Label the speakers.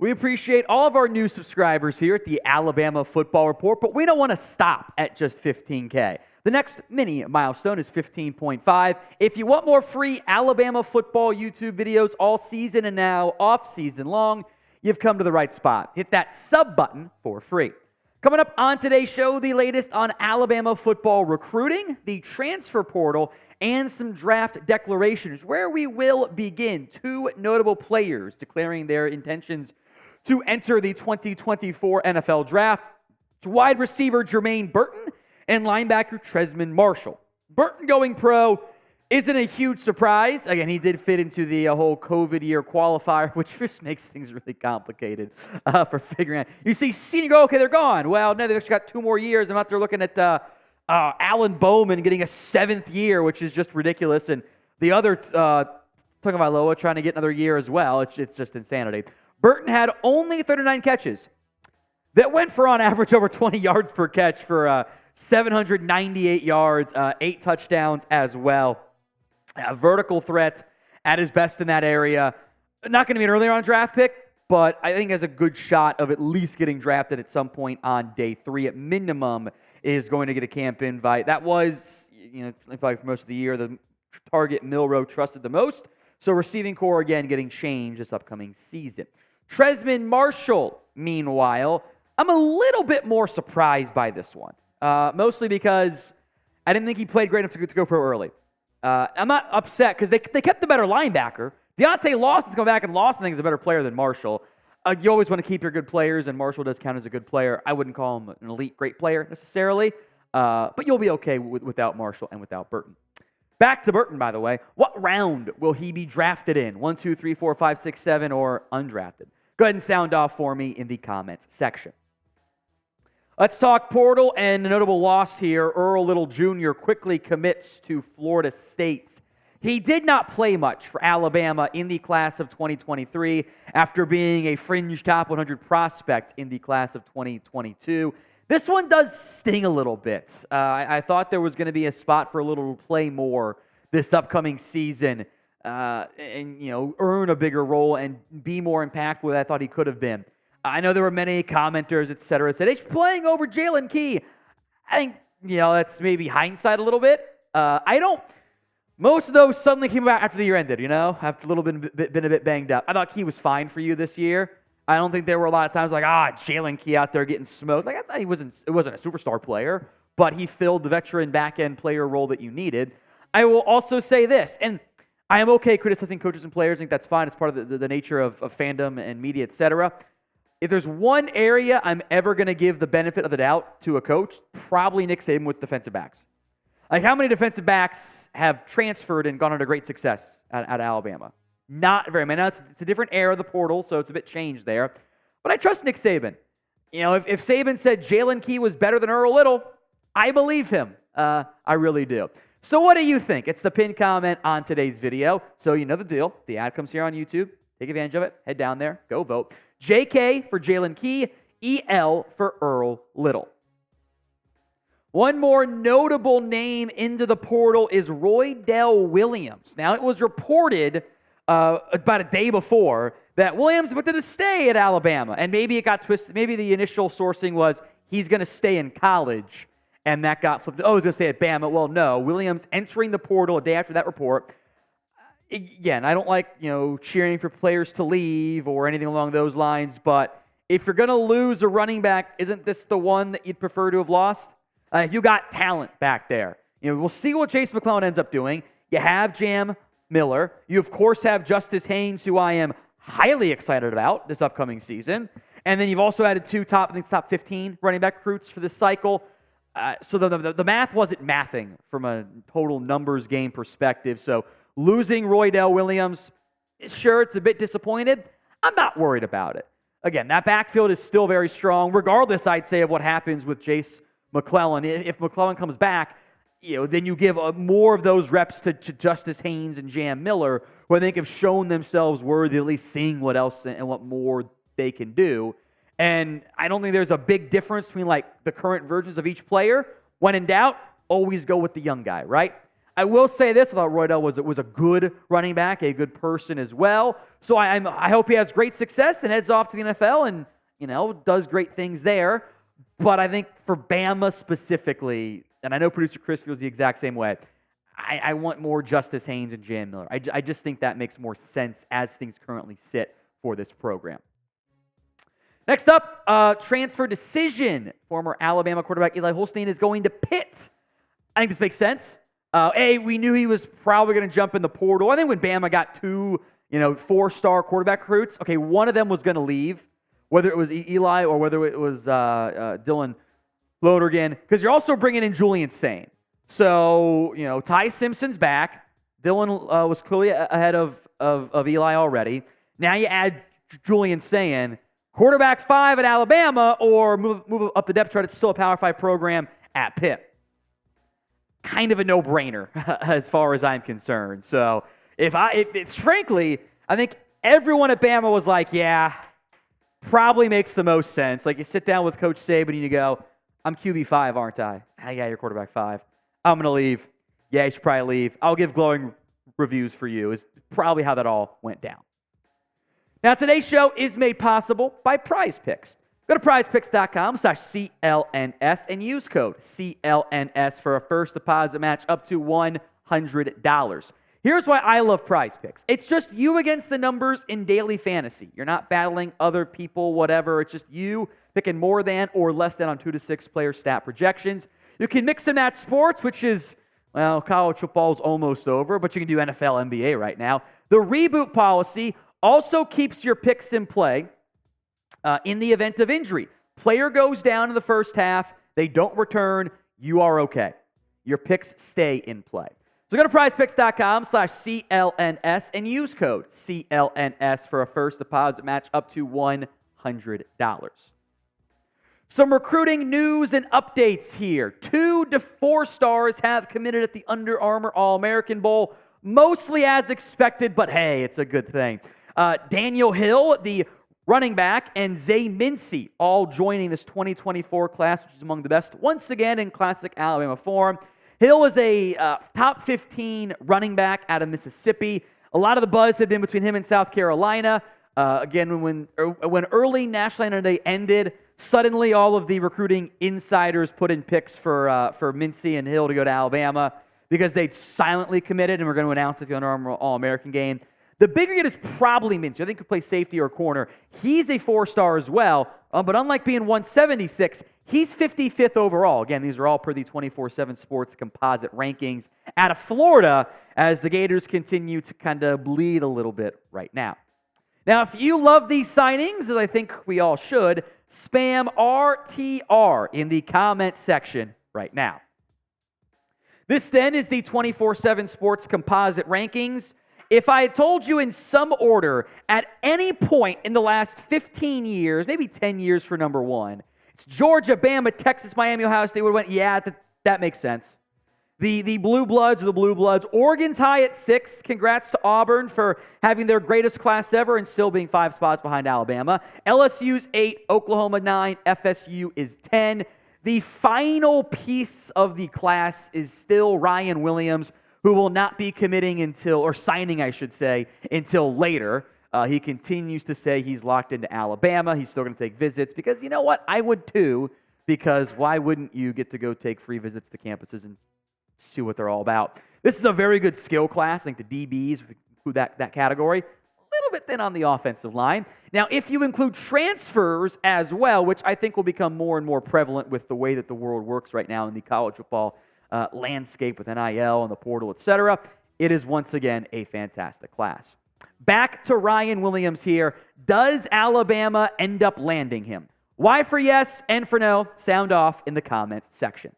Speaker 1: We appreciate all of our new subscribers here at the Alabama Football Report, but we don't want to stop at just 15K. The next mini milestone is 15.5. If you want more free Alabama football YouTube videos all season and now off season long, you've come to the right spot. Hit that sub button for free. Coming up on today's show, the latest on Alabama football recruiting, the transfer portal, and some draft declarations where we will begin. Two notable players declaring their intentions to enter the 2024 NFL Draft. It's wide receiver Jermaine Burton and linebacker Trezmen Marshall. Burton going pro isn't a huge surprise. Again, he did fit into the whole COVID year qualifier, which just makes things really complicated for figuring out. You see senior go, okay, they're gone. Well, no, they've actually got 2 more years. I'm out there looking at Alan Bowman getting a 7th year, which is just ridiculous. And the other, Tagovailoa trying to get another year as well. It's just insanity. Burton had only 39 catches that went for, on average, over 20 yards per catch for 798 yards, 8 touchdowns as well. A vertical threat at his best in that area. Not going to be an earlier on draft pick, but I think has a good shot of at least getting drafted at some point on day 3. At minimum, is going to get a camp invite. That was, for most of the year, the target Milroe trusted the most. So receiving core, again, getting changed this upcoming season. Trezmen Marshall, meanwhile, I'm a little bit more surprised by this one. Mostly because I didn't think he played great enough to go pro early. I'm not upset because they kept the better linebacker. Deontay Lawson's come back, and Lawson thinks is a better player than Marshall. You always want to keep your good players, and Marshall does count as a good player. I wouldn't call him an elite great player necessarily, but you'll be okay without Marshall and without Burton. Back to Burton, by the way. What round will he be drafted in? 1, 2, 3, 4, 5, 6, 7, or undrafted? Go ahead and sound off for me in the comments section. Let's talk portal and a notable loss here. Earl Little Jr. quickly commits to Florida State. He did not play much for Alabama in the class of 2023 after being a fringe top 100 prospect in the class of 2022. This one does sting a little bit. I thought there was going to be a spot for Little to play more this upcoming season and earn a bigger role and be more impactful than I thought he could have been. I know there were many commenters, etc., said he's playing over Jalen Key. I think, that's maybe hindsight a little bit. Most of those suddenly came out after the year ended, after a little been a bit banged up. I thought Key was fine for you this year. I don't think there were a lot of times like, Jalen Key out there getting smoked. Like, I thought it wasn't a superstar player, but he filled the veteran back-end player role that you needed. I will also say this, and I am okay criticizing coaches and players. I think that's fine. It's part of the nature of fandom and media, etc. If there's one area I'm ever going to give the benefit of the doubt to a coach, probably Nick Saban with defensive backs. Like, how many defensive backs have transferred and gone on to great success at Alabama? Not very many. Now, it's a different era of the portal, so it's a bit changed there. But I trust Nick Saban. If Saban said Jalen Key was better than Earl Little, I believe him. I really do. So what do you think? It's the pinned comment on today's video. So you know the deal. The ad comes here on YouTube. Take advantage of it. Head down there. Go vote. JK for Jalen Key, EL for Earl Little. One more notable name into the portal is Roydell Williams. Now, it was reported about a day before that Williams wanted to stay at Alabama, and maybe it got twisted. Maybe the initial sourcing was he's going to stay in college, and that got flipped. I was going to say at Bama. Well, no. Williams entering the portal a day after that report. Again, I don't like, cheering for players to leave or anything along those lines, but if you're going to lose a running back, isn't this the one that you'd prefer to have lost? You got talent back there. We'll see what Chase McClellan ends up doing. You have Jam Miller. You, of course, have Justice Haynes, who I am highly excited about this upcoming season. And then you've also added 2 top 15 running back recruits for this cycle. So the math wasn't mathing from a total numbers game perspective. So losing Roydell Williams, sure, it's a bit disappointed. I'm not worried about it. Again, that backfield is still very strong, regardless, I'd say, of what happens with Chase McClellan. If McClellan comes back, then you give more of those reps to Justice Haynes and Jam Miller, who I think have shown themselves worthy of at least seeing what else and what more they can do. And I don't think there's a big difference between the current versions of each player. When in doubt, always go with the young guy, right? I will say this, I thought Roydell was a good running back, a good person as well. So I hope he has great success and heads off to the NFL and, does great things there. But I think for Bama specifically, and I know producer Chris feels the exact same way, I want more Justice Haynes and Jan Miller. I just think that makes more sense as things currently sit for this program. Next up, transfer decision. Former Alabama quarterback Eli Holstein is going to Pitt. I think this makes sense. We knew he was probably going to jump in the portal. I think when Bama got two, 4-star quarterback recruits, okay, one of them was going to leave, whether it was Eli or whether it was Dylan Lonergan, because you're also bringing in Julian Sain. So, Ty Simpson's back. Dylan was clearly ahead of Eli already. Now you add Julian Sain, quarterback 5 at Alabama, or move up the depth chart. It's still a Power 5 program at Pitt. Kind of a no-brainer as far as I'm concerned. So frankly, I think everyone at Bama was like, yeah, probably makes the most sense. Like you sit down with Coach Saban and you go, I'm QB5, aren't I? Yeah, you're quarterback 5. I'm going to leave. Yeah, you should probably leave. I'll give glowing reviews for you is probably how that all went down. Now, today's show is made possible by Prize Picks. Go to prizepicks.com/CLNS and use code CLNS for a first deposit match up to $100. Here's why I love Prize Picks. It's just you against the numbers in daily fantasy. You're not battling other people, whatever. It's just you picking more than or less than on 2 to 6 player stat projections. You can mix and match sports, which is, well, college football is almost over, but you can do NFL, NBA right now. The reboot policy also keeps your picks in play in the event of injury. Player goes down in the first half, they don't return, you are okay. Your picks stay in play. So go to prizepicks.com/CLNS and use code CLNS for a first deposit match up to $100. Some recruiting news and updates here. 2 to 4 stars have committed at the Under Armour All-American Bowl, mostly as expected, but hey, it's a good thing. Daniel Hill, the running back, and Zay Mincey all joining this 2024 class, which is among the best once again in classic Alabama form. Hill is a top 15 running back out of Mississippi. A lot of the buzz had been between him and South Carolina. Again, when early National Honor Day ended, suddenly all of the recruiting insiders put in picks for Mincey and Hill to go to Alabama because they'd silently committed and were going to announce it at the Under Armour All-American game. The bigger get is probably Mincey. I think he could play safety or corner. He's a 4-star as well, but unlike being 176, he's 55th overall. Again, these are all per the 24/7 Sports Composite rankings out of Florida as the Gators continue to kind of bleed a little bit right now. Now, if you love these signings, as I think we all should, spam RTR in the comment section right now. This then is the 24/7 Sports Composite rankings. If I had told you in some order at any point in the last 15 years, maybe 10 years for number 1, it's Georgia, Bama, Texas, Miami, Ohio State, would have went, yeah, that makes sense. The Blue Bloods are the Blue Bloods. Oregon's high at 6. Congrats to Auburn for having their greatest class ever and still being 5 spots behind Alabama. LSU's 8, Oklahoma 9, FSU is 10. The final piece of the class is still Ryan Williams, who will not be committing signing, until later. He continues to say he's locked into Alabama. He's still going to take visits because, you know what? I would too, because why wouldn't you get to go take free visits to campuses and see what they're all about? This is a very good skill class. I think the DBs would include that category. A little bit thin on the offensive line. Now, if you include transfers as well, which I think will become more and more prevalent with the way that the world works right now in the college football landscape with NIL and the portal, etc., it is once again a fantastic class. Back to Ryan Williams here. Does Alabama end up landing him? Y for yes and for no, sound off in the comments section.